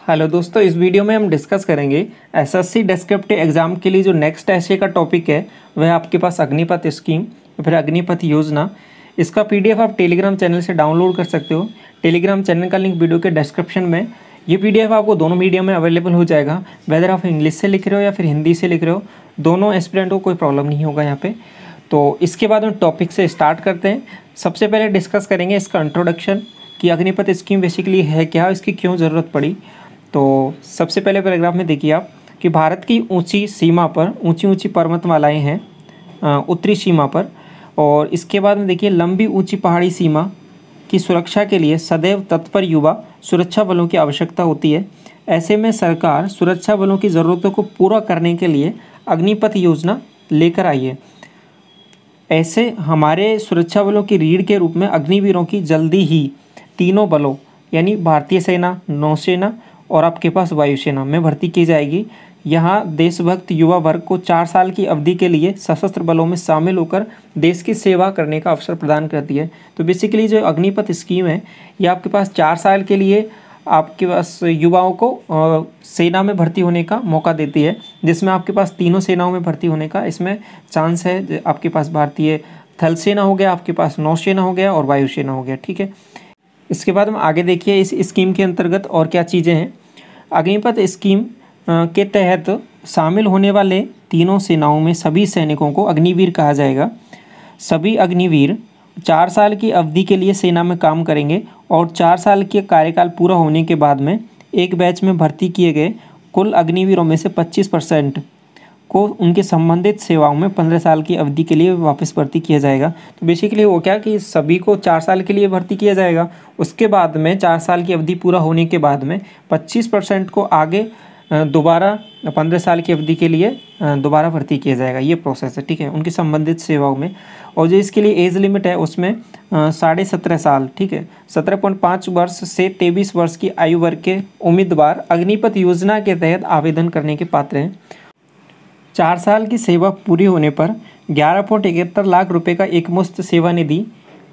Hello दोस्तों, इस video में हम डिस्कस करेंगे एसएससी डिस्क्रिप्टिव एग्जाम के लिए जो नेक्स्ट ऐसे का टॉपिक है वह आपके पास अग्निपथ स्कीम फिर अग्निपथ योजना। इसका पीडीएफ आप टेलीग्राम चैनल से डाउनलोड कर सकते हो। टेलीग्राम चैनल का लिंक वीडियो के डिस्क्रिप्शन में। ये पीडीएफ आपको दोनों मीडियम में अवेलेबल हो जाएगा, वेदर आप इंग्लिश से लिख रहे हो या फिर हिंदी से लिख रहे हो, दोनों एस्पिरेंट को कोई प्रॉब्लम नहीं होगा यहाँ पे। तो इसके बाद हम टॉपिक से स्टार्ट करते हैं। सबसे पहले डिस्कस करेंगे इसका इंट्रोडक्शन कि अग्निपथ स्कीम बेसिकली है क्या, इसकी क्यों ज़रूरत पड़ी। तो सबसे पहले पैराग्राफ में देखिए आप कि भारत की ऊंची सीमा पर ऊंची ऊंची पर्वतमालाएं हैं उत्तरी सीमा पर, और इसके बाद में देखिए लंबी ऊंची पहाड़ी सीमा की सुरक्षा के लिए सदैव तत्पर युवा सुरक्षा बलों की आवश्यकता होती है। ऐसे में सरकार सुरक्षा बलों की ज़रूरतों को पूरा करने के लिए अग्निपथ योजना लेकर आई है। ऐसे हमारे सुरक्षा बलों की रीढ़ के रूप में अग्निवीरों की जल्दी ही तीनों बलों यानी भारतीय सेना, नौसेना और आपके पास वायुसेना में भर्ती की जाएगी। यहाँ देशभक्त युवा वर्ग को 4 साल की अवधि के लिए सशस्त्र बलों में शामिल होकर देश की सेवा करने का अवसर प्रदान करती है। तो बेसिकली जो अग्निपथ स्कीम है ये आपके पास 4 साल के लिए आपके पास युवाओं को सेना में भर्ती होने का मौका देती है, जिसमें आपके पास तीनों सेनाओं में भर्ती होने का इसमें चांस है। आपके पास भारतीय थल सेना हो गया, आपके पास नौसेना हो गया और वायुसेना हो गया, ठीक है। इसके बाद हम आगे देखिए इस स्कीम के अंतर्गत और क्या चीज़ें हैं। अग्निपथ स्कीम के तहत शामिल होने वाले तीनों सेनाओं में सभी सैनिकों को अग्निवीर कहा जाएगा। सभी अग्निवीर 4 साल की अवधि के लिए सेना में काम करेंगे और 4 साल के कार्यकाल पूरा होने के बाद में एक बैच में भर्ती किए गए कुल अग्निवीरों में से 25% को उनके संबंधित सेवाओं में 15 साल की अवधि के लिए वापस भर्ती किया जाएगा। तो बेसिकली वो क्या कि सभी को 4 साल के लिए भर्ती किया जाएगा, उसके बाद में 4 साल की अवधि पूरा होने के बाद में 25% को आगे दोबारा 15 साल की अवधि के लिए दोबारा भर्ती किया जाएगा। ये प्रोसेस है, ठीक है, उनकी संबंधित सेवाओं में। और जो इसके लिए एज लिमिट है उसमें 17.5 साल, ठीक है, 17.5 वर्ष से 23 वर्ष की आयु वर्ग के उम्मीदवार अग्निपथ योजना के तहत आवेदन करने के पात्र हैं। 4 साल की सेवा पूरी होने पर 11.71 लाख रुपए का एकमुश्त सेवानिधि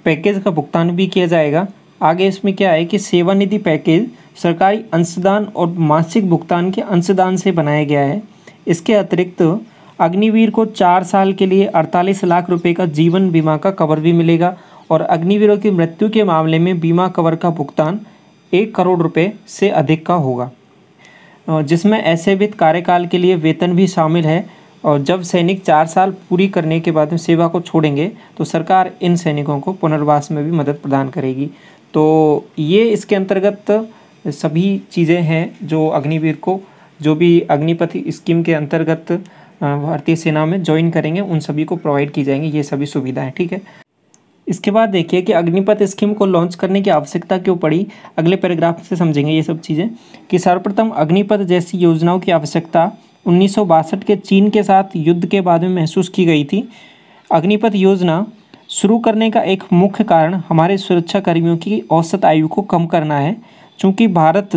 पैकेज का भुगतान भी किया जाएगा। आगे इसमें क्या है कि सेवानिधि पैकेज सरकारी अंशदान और मासिक भुगतान के अंशदान से बनाया गया है। इसके अतिरिक्त अग्निवीर को 4 साल के लिए 48 लाख रुपए का जीवन बीमा का कवर भी मिलेगा और अग्निवीरों की मृत्यु के मामले में बीमा कवर का भुगतान 1 करोड़ रुपये से अधिक का होगा, जिसमें ऐसे वित्त कार्यकाल के लिए वेतन भी शामिल है। और जब सैनिक 4 साल पूरी करने के बाद में सेवा को छोड़ेंगे तो सरकार इन सैनिकों को पुनर्वास में भी मदद प्रदान करेगी। तो ये इसके अंतर्गत सभी चीज़ें हैं जो अग्निवीर को, जो भी अग्निपथ स्कीम के अंतर्गत भारतीय सेना में ज्वाइन करेंगे उन सभी को प्रोवाइड की जाएंगी ये सभी सुविधाएँ, ठीक है। इसके बाद देखिए कि अग्निपथ स्कीम को लॉन्च करने की आवश्यकता क्यों पड़ी। अगले पैराग्राफ से समझेंगे ये सब चीज़ें कि सर्वप्रथम अग्निपथ जैसी योजनाओं की आवश्यकता 1962 के चीन के साथ युद्ध के बाद में महसूस की गई थी। अग्निपथ योजना शुरू करने का एक मुख्य कारण हमारे सुरक्षा कर्मियों की औसत आयु को कम करना है। चूँकि भारत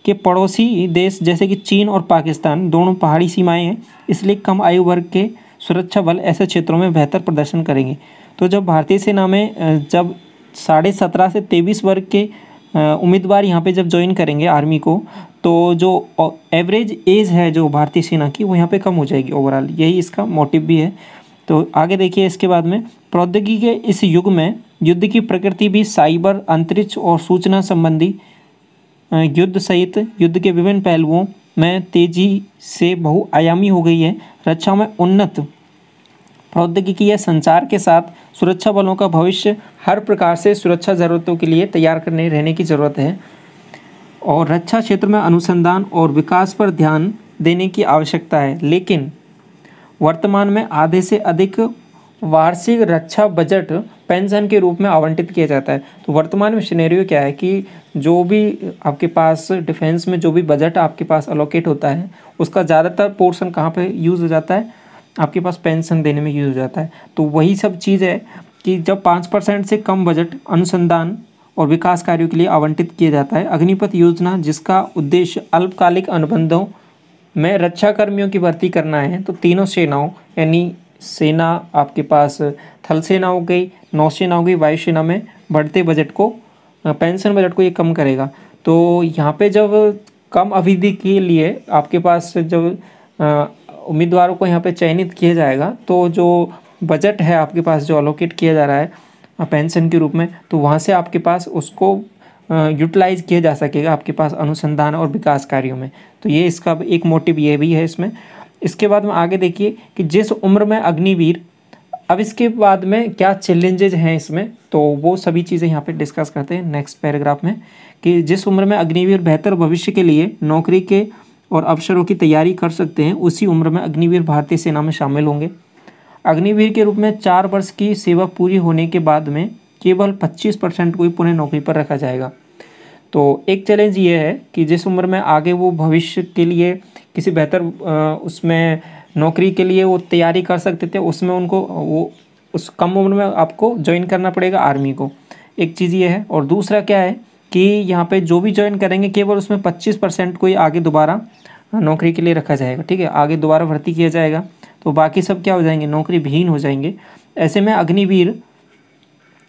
के पड़ोसी देश जैसे कि चीन और पाकिस्तान दोनों पहाड़ी सीमाएँ हैं, इसलिए कम आयु वर्ग के सुरक्षा बल ऐसे क्षेत्रों में बेहतर प्रदर्शन करेंगे। तो जब भारतीय सेना में जब 17.5 से 23 वर्ग के उम्मीदवार यहाँ पे जब ज्वाइन करेंगे आर्मी को, तो जो एवरेज एज है जो भारतीय सेना की वो यहाँ पे कम हो जाएगी ओवरऑल, यही इसका मोटिव भी है। तो आगे देखिए इसके बाद में प्रौद्योगिकी के इस युग में युद्ध की प्रकृति भी साइबर, अंतरिक्ष और सूचना संबंधी युद्ध सहित युद्ध के विभिन्न पहलुओं में तेजी से बहुआयामी हो गई है। रक्षा में उन्नत प्रौद्योगिकी या संचार के साथ सुरक्षा बलों का भविष्य हर प्रकार से सुरक्षा ज़रूरतों के लिए तैयार करने रहने की ज़रूरत है और रक्षा क्षेत्र में अनुसंधान और विकास पर ध्यान देने की आवश्यकता है। लेकिन वर्तमान में आधे से अधिक वार्षिक रक्षा बजट पेंशन के रूप में आवंटित किया जाता है। तो वर्तमान में सिनेरियो क्या है कि जो भी आपके पास डिफेंस में जो भी बजट आपके पास अलोकेट होता है उसका ज़्यादातर पोर्शन कहाँ पे यूज़ हो जाता है, आपके पास पेंशन देने में यूज़ हो जाता है। तो वही सब चीज़ है कि जब 5% से कम बजट अनुसंधान और विकास कार्यों के लिए आवंटित किया जाता है। अग्निपथ योजना जिसका उद्देश्य अल्पकालिक अनुबंधों में रक्षा कर्मियों की भर्ती करना है, तो तीनों सेनाओं यानी सेना आपके पास थल सेना हो गई, नौसेना हो गई, वायुसेना में बढ़ते बजट को पेंशन बजट को ये कम करेगा। तो यहाँ पे जब कम अवधि के लिए आपके पास जब उम्मीदवारों को यहाँ पे चयनित किया जाएगा तो जो बजट है आपके पास जो अलोकेट किया जा रहा है पेंशन के रूप में, तो वहाँ से आपके पास उसको यूटिलाइज किया जा सकेगा आपके पास अनुसंधान और विकास कार्यों में। तो ये इसका एक मोटिव ये भी है इसमें। इसके बाद में आगे देखिए कि जिस उम्र में अग्निवीर, अब इसके बाद में क्या चैलेंजेज हैं इसमें, तो वो सभी चीज़ें यहाँ पे डिस्कस करते हैं नेक्स्ट पैराग्राफ में कि जिस उम्र में अग्निवीर बेहतर भविष्य के लिए नौकरी के और अवसरों की तैयारी कर सकते हैं, उसी उम्र में अग्निवीर भारतीय सेना में शामिल होंगे। अग्निवीर के रूप में 4 वर्ष की सेवा पूरी होने के बाद में केवल 25% को ही पुनः नौकरी पर रखा जाएगा। तो एक चैलेंज ये है कि जिस उम्र में आगे वो भविष्य के लिए किसी बेहतर उसमें नौकरी के लिए वो तैयारी कर सकते थे, उसमें उनको वो उस कम उम्र में आपको ज्वाइन करना पड़ेगा आर्मी को। एक चीज़ ये है। और दूसरा क्या है कि यहाँ पे जो भी ज्वाइन करेंगे केवल उसमें 25% को ही आगे दोबारा नौकरी के लिए रखा जाएगा। ठीक है, आगे दोबारा भर्ती किया जाएगा, तो बाकी सब क्या हो जाएंगे, नौकरी विहीन हो जाएंगे। ऐसे में अग्निवीर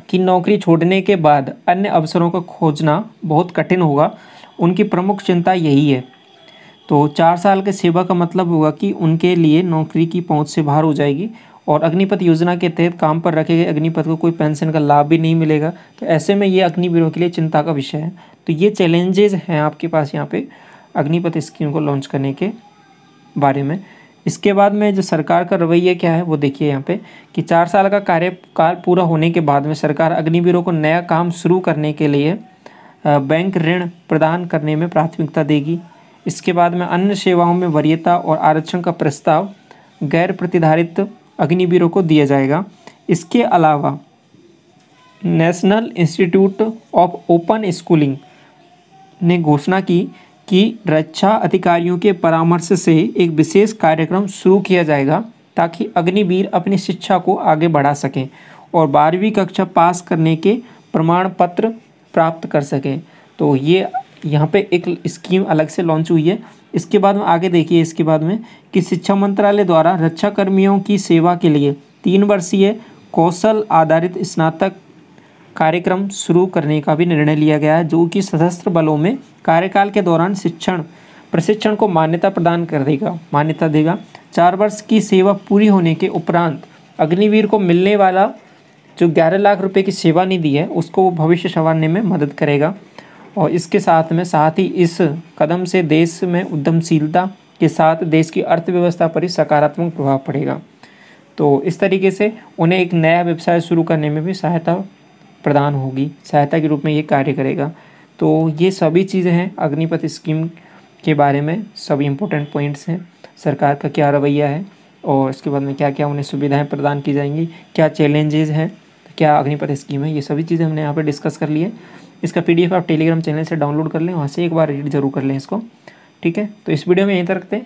की नौकरी छोड़ने के बाद अन्य अवसरों का खोजना बहुत कठिन होगा। उनकी प्रमुख चिंता यही है। तो 4 साल के सेवा का मतलब होगा कि उनके लिए नौकरी की पहुंच से बाहर हो जाएगी और अग्निपथ योजना के तहत काम पर रखे गए अग्निपथ को कोई पेंशन का लाभ भी नहीं मिलेगा। तो ऐसे में ये अग्निवीरों के लिए चिंता का विषय है। तो ये चैलेंजेस हैं आपके पास यहाँ पे अग्निपथ स्कीम को लॉन्च करने के बारे में। इसके बाद में जो सरकार का रवैया क्या है वो देखिए यहाँ पे कि 4 साल का कार्यकाल पूरा होने के बाद में सरकार अग्निवीरों को नया काम शुरू करने के लिए बैंक ऋण प्रदान करने में प्राथमिकता देगी। इसके बाद में अन्य सेवाओं में वरीयता और आरक्षण का प्रस्ताव गैर प्रतिधारित अग्निवीरों को दिया जाएगा। इसके अलावा national institute of open schooling ने घोषणा की कि रक्षा अधिकारियों के परामर्श से एक विशेष कार्यक्रम शुरू किया जाएगा ताकि अग्निवीर अपनी शिक्षा को आगे बढ़ा सकें और 12वीं कक्षा पास करने के प्रमाण पत्र प्राप्त कर सकें। तो ये यहाँ पे एक स्कीम अलग से लॉन्च हुई है। इसके बाद में आगे देखिए इसके बाद में कि शिक्षा मंत्रालय द्वारा रक्षा कर्मियों की सेवा के लिए 3 वर्षीय कौशल आधारित स्नातक कार्यक्रम शुरू करने का भी निर्णय लिया गया है, जो कि सशस्त्र बलों में कार्यकाल के दौरान प्रशिक्षण को मान्यता देगा। 4 वर्ष की सेवा पूरी होने के उपरांत अग्निवीर को मिलने वाला जो 11 लाख रुपए की सेवा निधि है उसको वो भविष्य संवारने में मदद करेगा। और इसके साथ ही इस कदम से देश में उद्यमशीलता के साथ देश की अर्थव्यवस्था पर ही सकारात्मक प्रभाव पड़ेगा। तो इस तरीके से उन्हें एक नया व्यवसाय शुरू करने में भी सहायता प्रदान होगी, सहायता के रूप में ये कार्य करेगा। तो ये सभी चीज़ें हैं अग्निपथ स्कीम के बारे में, सभी इम्पोर्टेंट पॉइंट्स हैं। सरकार का क्या रवैया है और इसके बाद में क्या क्या उन्हें सुविधाएं प्रदान की जाएंगी, क्या चैलेंजेस हैं, क्या अग्निपथ स्कीम है, ये सभी चीज़ें हमने यहाँ पर डिस्कस कर ली है। इसका PDF आप टेलीग्राम चैनल से डाउनलोड कर लें, वहाँ से एक बार रीड जरूर कर लें इसको। ठीक है, तो इस वीडियो में यहीं तक रखते हैं।